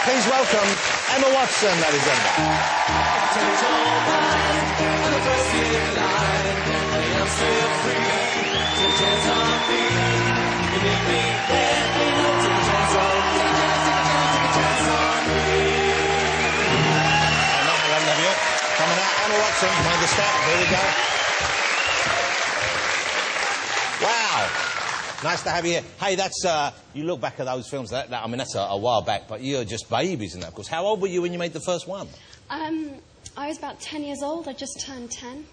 Please welcome Emma Watson, ladies and Coming out, Emma Watson, mind the step. Here we go. Wow. Nice to have you here. Hey, that's, you look back at those films, I mean, that's a while back, but you're just babies in that, of course. How old were you when you made the first one? I was about 10 years old. I just turned 10.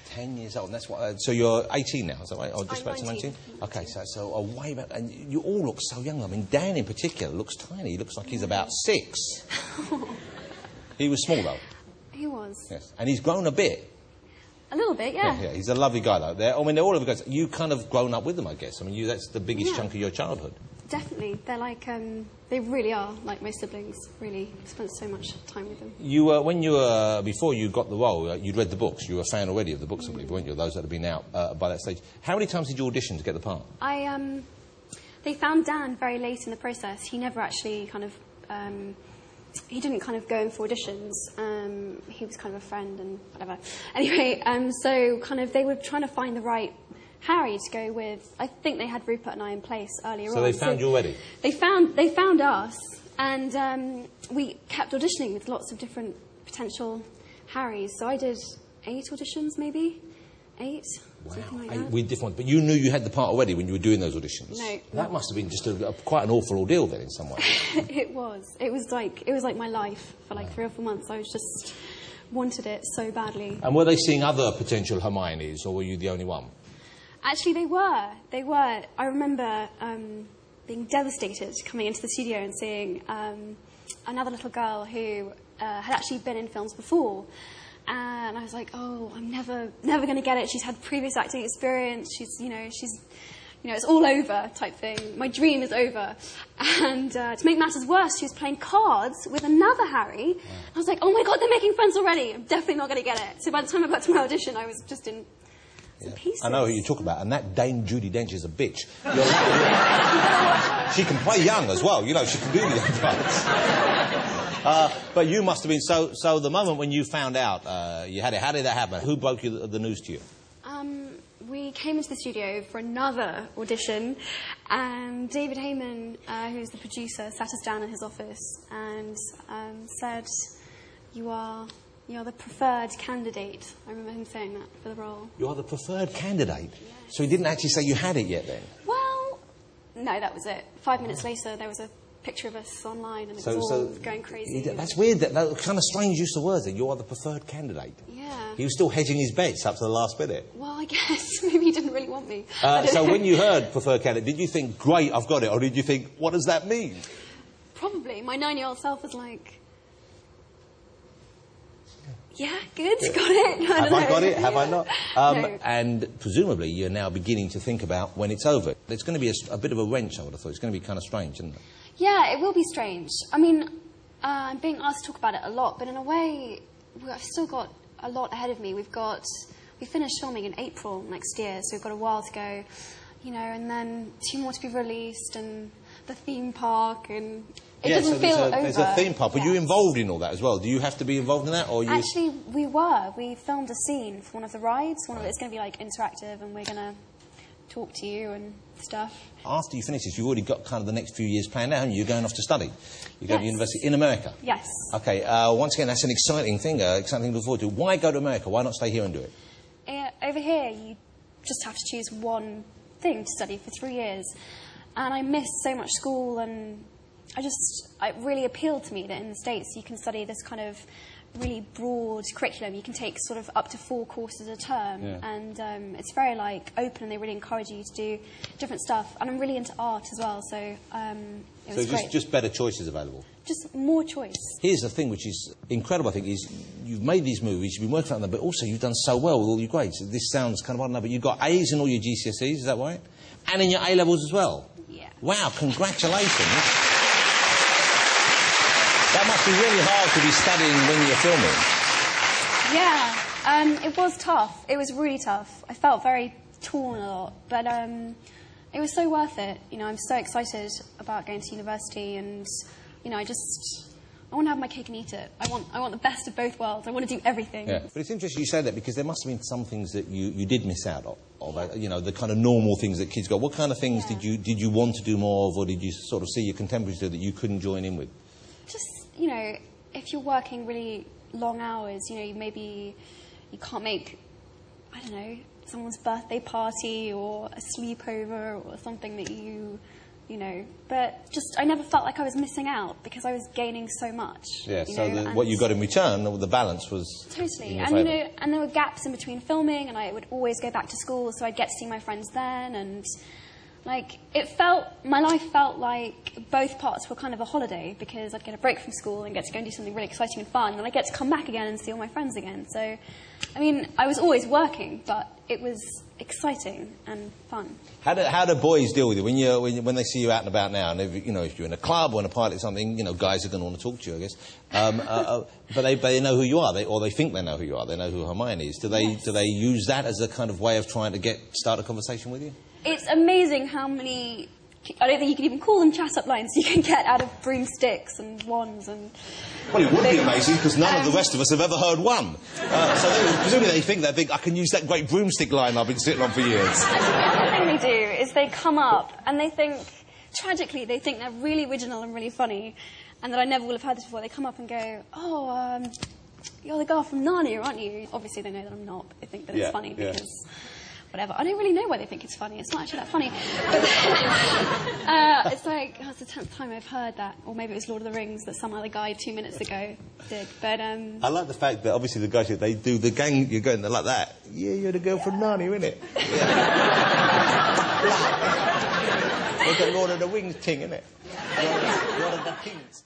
10 years old, and that's what, so you're 18 now, is that right? Or just I'm about 19. Okay, so way back, and you all look so young. I mean, Dan in particular looks tiny. He looks like he's about 6. He was small, though. He was. Yes, and he's grown a bit. A little bit, yeah. Yeah, he's a lovely guy, though. They're all of you guys. You kind of grown up with them, I guess. I mean, that's the biggest chunk of your childhood. Definitely. They're like, they really are like my siblings. Really spent so much time with them. You when you before you got the role, you'd read the books. You were a fan already of the books, I believe, weren't you? Those that had been out by that stage. How many times did you audition to get the part? They found Dan very late in the process. He never actually kind of, he didn't kind of go in for auditions. He was kind of a friend and whatever. Anyway, so kind of they were trying to find the right Harry to go with. I think they had Rupert and I in place earlier on. So they found you already? They found us, and we kept auditioning with lots of different potential Harrys. So I did 8 auditions, maybe 8. Wow, something like 8 that. with different. But you knew you had the part already when you were doing those auditions. No. That must have been just quite an awful ordeal then, in some way. It was like my life for like 3 or 4 months. I was just wanted it so badly. And were they seeing other potential Hermiones, or were you the only one? Actually, they were. I remember being devastated coming into the studio and seeing another little girl who had actually been in films before. And I was like, oh, I'm never going to get it. She's had previous acting experience. She's, it's all over type thing. My dream is over. And to make matters worse, she was playing cards with another Harry. I was like, oh my God, they're making friends already. I'm definitely not going to get it. So by the time I got to my audition, I was just in pieces. I know who you talk about, and that Dame Judi Dench is a bitch. She can play young as well, she can do the young parts. But you must have been, so the moment when you found out you had it, how did that happen? Who broke the news to you? We came into the studio for another audition, and David Heyman, who's the producer, sat us down in his office and said, you are the preferred candidate. I remember him saying that for the role. You are the preferred candidate? Yes. So he didn't actually say you had it yet then? Well, no, that was it. 5 minutes later, there was a picture of us online, and it was all going crazy. That's weird. That kind of strange use of words. That you are the preferred candidate. Yeah. He was still hedging his bets up to the last minute. Well, I guess maybe he didn't really want me. So when you heard preferred candidate, did you think, great, I've got it, or did you think, what does that mean? Probably. My 9-year-old self was like, yeah, good, got it. Have I got it? Have I not? No. And presumably you're now beginning to think about when it's over. It's going to be a bit of a wrench, I would have thought. It's going to be kind of strange, isn't it? Yeah, it will be strange. I mean, I'm being asked to talk about it a lot, but in a way, I've still got a lot ahead of me. We finished filming in April next year, so we've got a while to go, and then 2 more to be released, and the theme park, and it doesn't feel over. There's a theme park, but you're involved in all that as well. Do you have to be involved in that, or you? Actually, we were. We filmed a scene for one of the rides. It's going to be like interactive, and we're going to talk to you and stuff. After you finish this, you've already got kind of the next few years planned out, haven't you? You're going off to study. You're going to university in America. Yes. Okay. Once again, that's an exciting thing to look forward to. Why go to America? Why not stay here and do it? Over here, you just have to choose one thing to study for 3 years. And I missed so much school, and it really appealed to me that in the States you can study this kind of really broad curriculum. You can take sort of up to 4 courses a term, and it's very open, and they really encourage you to do different stuff. And I'm really into art as well, so it was great. Just better choices available. Just more choice. Here's the thing which is incredible, I think, is you've made these movies, you've been working on them, but also you've done so well with all your grades. This sounds kind of odd enough, but you've got A's in all your GCSEs, is that right? And in your A-levels as well? Yeah. Wow, congratulations. That must be really hard to be studying when you're filming. Yeah, it was tough. It was really tough. I felt very torn a lot, but it was so worth it. I'm so excited about going to university, and I just I want to have my cake and eat it. I want the best of both worlds. I want to do everything. Yeah. But it's interesting you say that, because there must have been some things that you did miss out of, you know, the kind of normal things that kids go. What kind of things did you want to do more of, or did you sort of see your contemporaries do that you couldn't join in with? Just, you know, if you're working really long hours, you know, you can't make, I don't know, someone's birthday party or a sleepover or something that you know, but just I never felt like I was missing out because I was gaining so much. Yeah, so what you got in return, the balance was totally. in your and favour. you know, and there were gaps in between filming, and I would always go back to school, so I'd get to see my friends then, and like my life felt like both parts were kind of a holiday, because I'd get a break from school and get to go and do something really exciting and fun, and I get to come back again and see all my friends again. So, I mean, I was always working, but it was exciting and fun. How do boys deal with you when they see you out and about now? And if you're in a club or in a party or something, you know, guys are going to want to talk to you, I guess. But they know who you are, or they think they know who you are. They know who Hermione is. Do they use that as a kind of way of trying to start a conversation with you? It's amazing how many, I don't think you can even call them chat-up lines you can get out of broomsticks and wands and... Well, it would be amazing, because none of the rest of us have ever heard one. So presumably they think I can use that great broomstick line I've been sitting on for years. The other thing they do is they come up and they think, tragically, they think they're really original and really funny, and that I never will have heard this before. They come up and go, oh, you're the girl from Narnia, aren't you? Obviously they know that I'm not, but they think that it's funny because... Whatever. I don't really know why they think it's funny. It's not actually that funny. But it's like, it's the 10th time I've heard that. Or maybe it was Lord of the Rings that some other guy 2 minutes ago did. But I like the fact that obviously the guys, they do the gang, you're going there like that. Yeah, you're the girl from Narnia, innit? Yeah. Like the Lord of the Rings thing, innit? Lord of the Kings.